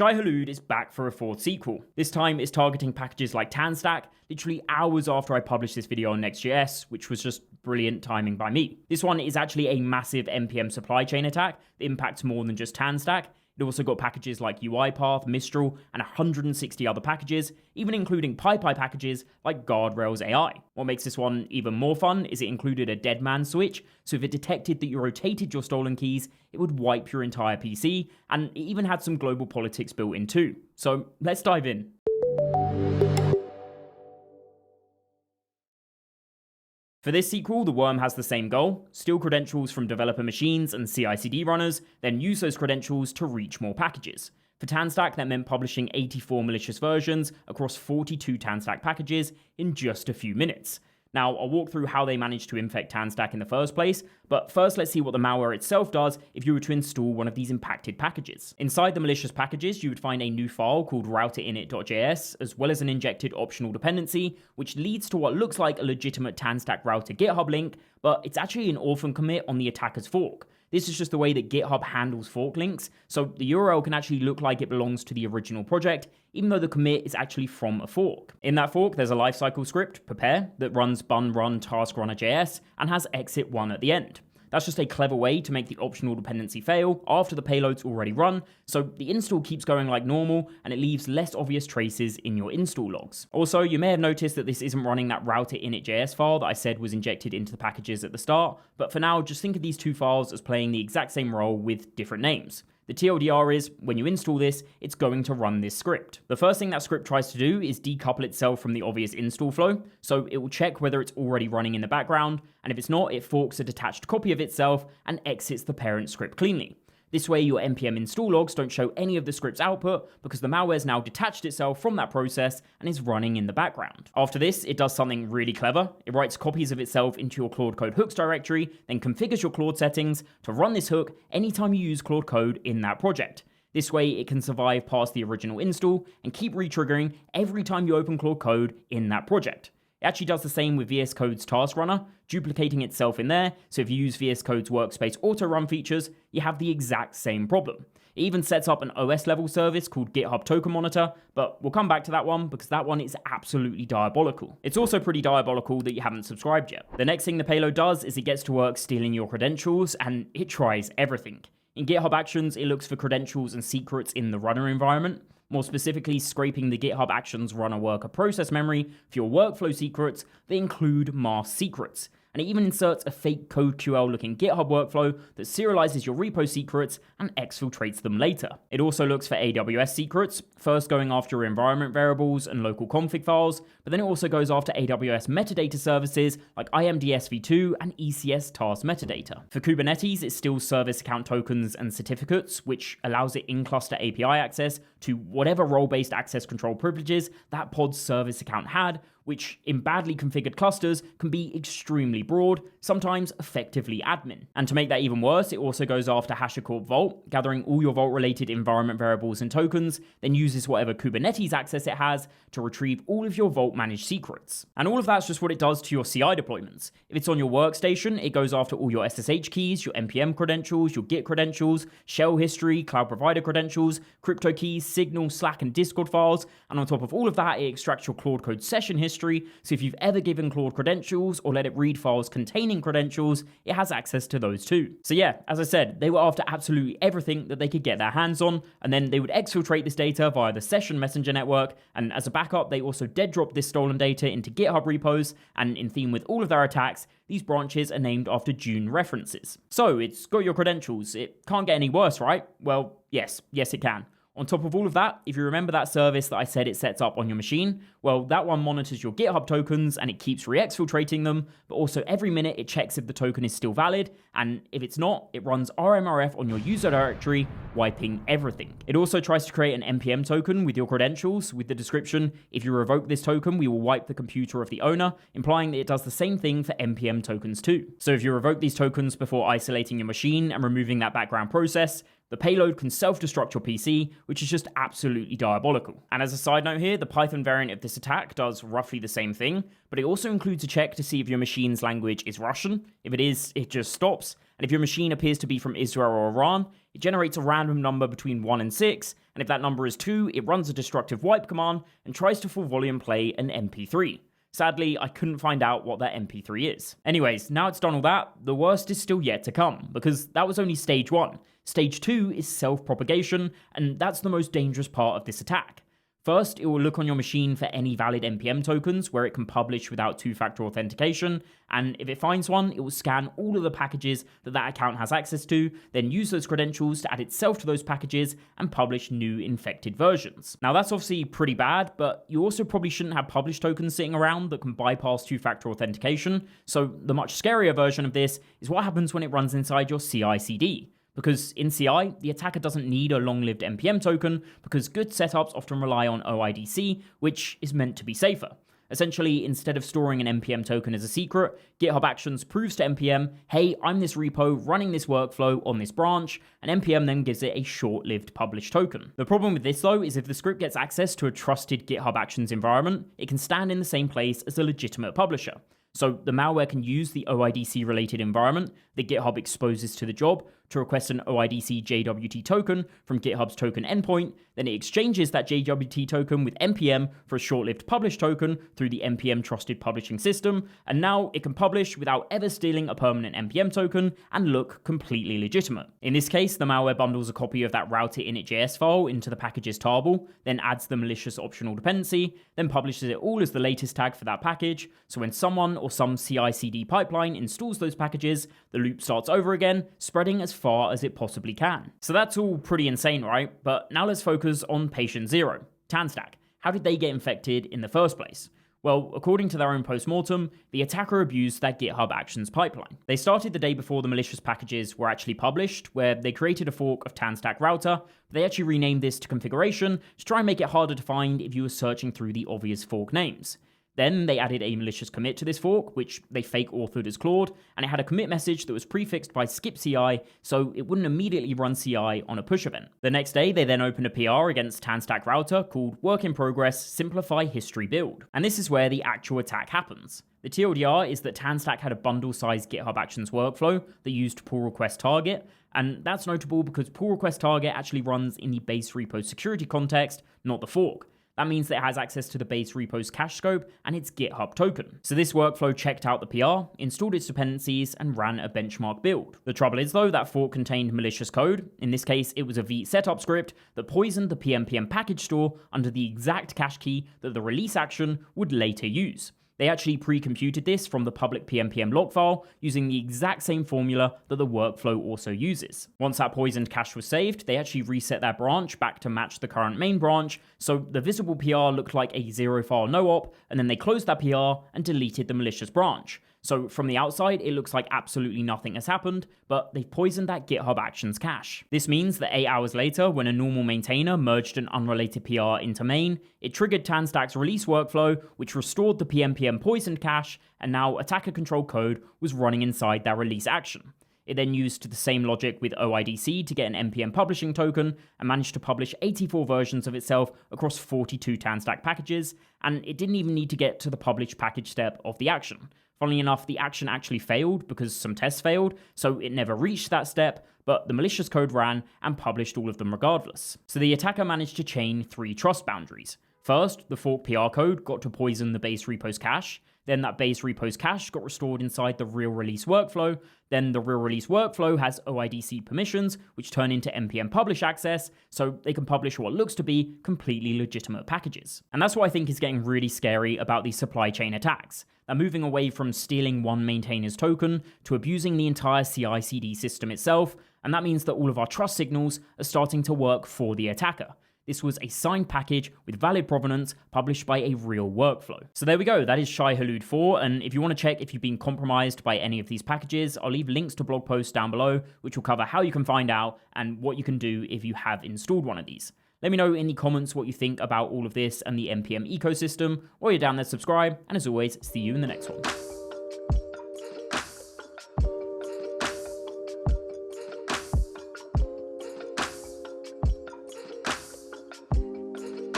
Shai Hulud is back for a fourth sequel. This time it's targeting packages like TanStack, literally hours after I published this video on Next.js, which was just brilliant timing by me. This one is actually a massive NPM supply chain attack that impacts more than just TanStack. It also got packages like UiPath, Mistral, and 160 other packages, even including PyPy packages like Guardrails AI. What makes this one even more fun is it included a deadman switch, so if it detected that you rotated your stolen keys, it would wipe your entire PC, and it even had some global politics built in too. So let's dive in. For this sequel, the worm has the same goal: steal credentials from developer machines and CI/CD runners, then use those credentials to reach more packages. For TanStack, that meant publishing 84 malicious versions across 42 TanStack packages in just a few minutes. Now, I'll walk through how they managed to infect TanStack in the first place, but first let's see what the malware itself does if you were to install one of these impacted packages. Inside the malicious packages, you would find a new file called routerinit.js, as well as an injected optional dependency, which leads to what looks like a legitimate TanStack router GitHub link, but it's actually an orphan commit on the attacker's fork. This is just the way that GitHub handles fork links, so the URL can actually look like it belongs to the original project, even though the commit is actually from a fork. In that fork, there's a lifecycle script, prepare, that runs bun run task runner.js and has exit 1 at the end. That's just a clever way to make the optional dependency fail after the payload's already run, so the install keeps going like normal and it leaves less obvious traces in your install logs. Also, you may have noticed that this isn't running that router.init.js file that I said was injected into the packages at the start, but for now, just think of these two files as playing the exact same role with different names. The TLDR is, when you install this, it's going to run this script. The first thing that script tries to do is decouple itself from the obvious install flow, so it will check whether it's already running in the background, and if it's not, it forks a detached copy of itself and exits the parent script cleanly. This way, your NPM install logs don't show any of the script's output because the malware's now detached itself from that process and is running in the background. After this, it does something really clever. It writes copies of itself into your Claude Code hooks directory, then configures your Claude settings to run this hook anytime you use Claude Code in that project. This way, it can survive past the original install and keep re-triggering every time you open Claude Code in that project. It actually does the same with VS Code's task runner, duplicating itself in there, so if you use VS Code's workspace auto run features, you have the exact same problem. It even sets up an OS level service called GitHub Token Monitor, but we'll come back to that one because that one is absolutely diabolical. It's also pretty diabolical that you haven't subscribed yet. The next thing the payload does is it gets to work stealing your credentials, and it tries everything. In GitHub Actions, it looks for credentials and secrets in the runner environment, more specifically scraping the GitHub Actions runner worker process memory for your workflow secrets that include masked secrets. And it even inserts a fake CodeQL looking GitHub workflow that serializes your repo secrets and exfiltrates them later. It also looks for AWS secrets, first going after your environment variables and local config files, but then it also goes after AWS metadata services like IMDS-v2 and ECS task metadata. For Kubernetes, it steals service account tokens and certificates, which allows it in-cluster API access to whatever role-based access control privileges that pod's service account had, which in badly configured clusters can be extremely broad, sometimes effectively admin. And to make that even worse, it also goes after HashiCorp Vault, gathering all your Vault-related environment variables and tokens, then uses whatever Kubernetes access it has to retrieve all of your Vault-managed secrets. And all of that's just what it does to your CI deployments. If it's on your workstation, it goes after all your SSH keys, your NPM credentials, your Git credentials, shell history, cloud provider credentials, crypto keys, Signal, Slack, and Discord files, and on top of all of that, it extracts your Claude Code session history, so if you've ever given Claude credentials or let it read files containing credentials, it has access to those too. So yeah, as I said, they were after absolutely everything that they could get their hands on, and then they would exfiltrate this data via the session messenger network, and as a backup, they also dead dropped this stolen data into GitHub repos, and in theme with all of their attacks, these branches are named after June references. So it's got your credentials. It can't get any worse, right? Well, yes it can. On top of all of that, if you remember that service that I said it sets up on your machine, well, that one monitors your GitHub tokens and it keeps re-exfiltrating them, but also every minute it checks if the token is still valid, and if it's not, it runs RMRF on your user directory, wiping everything. It also tries to create an NPM token with your credentials with the description, if you revoke this token, we will wipe the computer of the owner, implying that it does the same thing for NPM tokens too. So if you revoke these tokens before isolating your machine and removing that background process, the payload can self-destruct your PC, which is just absolutely diabolical. And as a side note here, the Python variant of this attack does roughly the same thing, but it also includes a check to see if your machine's language is Russian. If it is, it just stops. And if your machine appears to be from Israel or Iran, it generates a random number between 1 and 6, and if that number is 2, it runs a destructive wipe command and tries to full volume play an MP3. Sadly, I couldn't find out what that MP3 is. Anyways, now it's done all that, the worst is still yet to come, because that was only stage 1. Stage 2 is self-propagation, and that's the most dangerous part of this attack. First, it will look on your machine for any valid NPM tokens where it can publish without two-factor authentication, and if it finds one, it will scan all of the packages that account has access to, then use those credentials to add itself to those packages and publish new infected versions. Now that's obviously pretty bad, but you also probably shouldn't have publish tokens sitting around that can bypass two-factor authentication, so the much scarier version of this is what happens when it runs inside your CI/CD. Because in CI, the attacker doesn't need a long-lived NPM token because good setups often rely on OIDC, which is meant to be safer. Essentially, instead of storing an NPM token as a secret, GitHub Actions proves to NPM, hey, I'm this repo running this workflow on this branch, and NPM then gives it a short-lived publish token. The problem with this though is if the script gets access to a trusted GitHub Actions environment, it can stand in the same place as a legitimate publisher. So the malware can use the OIDC related environment that GitHub exposes to the job to request an OIDC JWT token from GitHub's token endpoint, then it exchanges that JWT token with NPM for a short-lived publish token through the NPM trusted publishing system, and now it can publish without ever stealing a permanent NPM token and look completely legitimate. In this case, the malware bundles a copy of that router init.js file into the package's tarball, then adds the malicious optional dependency, then publishes it all as the latest tag for that package, so when someone or some CI/CD pipeline installs those packages, the loop starts over again, spreading as far as it possibly can. So that's all pretty insane, right? But now let's focus on patient 0, TanStack. How did they get infected in the first place? Well, according to their own postmortem, the attacker abused that GitHub Actions pipeline. They started the day before the malicious packages were actually published, where they created a fork of TanStack router, but they actually renamed this to configuration to try and make it harder to find if you were searching through the obvious fork names. Then they added a malicious commit to this fork, which they fake authored as Claude, and it had a commit message that was prefixed by skip CI, so it wouldn't immediately run CI on a push event. The next day, they then opened a PR against TanStack router called Work in Progress Simplify History Build. And this is where the actual attack happens. The TLDR is that TanStack had a bundle-sized GitHub Actions workflow that used pull request target, and that's notable because pull request target actually runs in the base repo security context, not the fork. That means that it has access to the base repo's cache scope and its GitHub token. So this workflow checked out the PR, installed its dependencies, and ran a benchmark build. The trouble is though, that fork contained malicious code. In this case, it was a Vite setup script that poisoned the PNPM package store under the exact cache key that the release action would later use. They actually pre-computed this from the public PNPM log file using the exact same formula that the workflow also uses. Once that poisoned cache was saved, they actually reset that branch back to match the current main branch, so the visible PR looked like a zero file no op, and then they closed that PR and deleted the malicious branch. So from the outside, it looks like absolutely nothing has happened, but they've poisoned that GitHub Actions cache. This means that 8 hours later, when a normal maintainer merged an unrelated PR into main, it triggered TanStack's release workflow, which restored the PNPM poisoned cache, and now attacker-controlled code was running inside that release action. It then used the same logic with OIDC to get an NPM publishing token and managed to publish 84 versions of itself across 42 TanStack packages, and it didn't even need to get to the publish package step of the action. Funnily enough, the action actually failed because some tests failed, so it never reached that step, but the malicious code ran and published all of them regardless. So the attacker managed to chain 3 trust boundaries. First, the fork PR code got to poison the base repo's cache, then that base repo's cache got restored inside the real release workflow, then the real release workflow has OIDC permissions, which turn into NPM publish access, so they can publish what looks to be completely legitimate packages. And that's what I think is getting really scary about these supply chain attacks. They're moving away from stealing one maintainer's token to abusing the entire CI/CD system itself, and that means that all of our trust signals are starting to work for the attacker. This was a signed package with valid provenance published by a real workflow. So there we go, that is Shai Hulud 4, and if you want to check if you've been compromised by any of these packages, I'll leave links to blog posts down below, which will cover how you can find out and what you can do if you have installed one of these. Let me know in the comments what you think about all of this and the NPM ecosystem. While you're down there, subscribe, and as always, see you in the next one.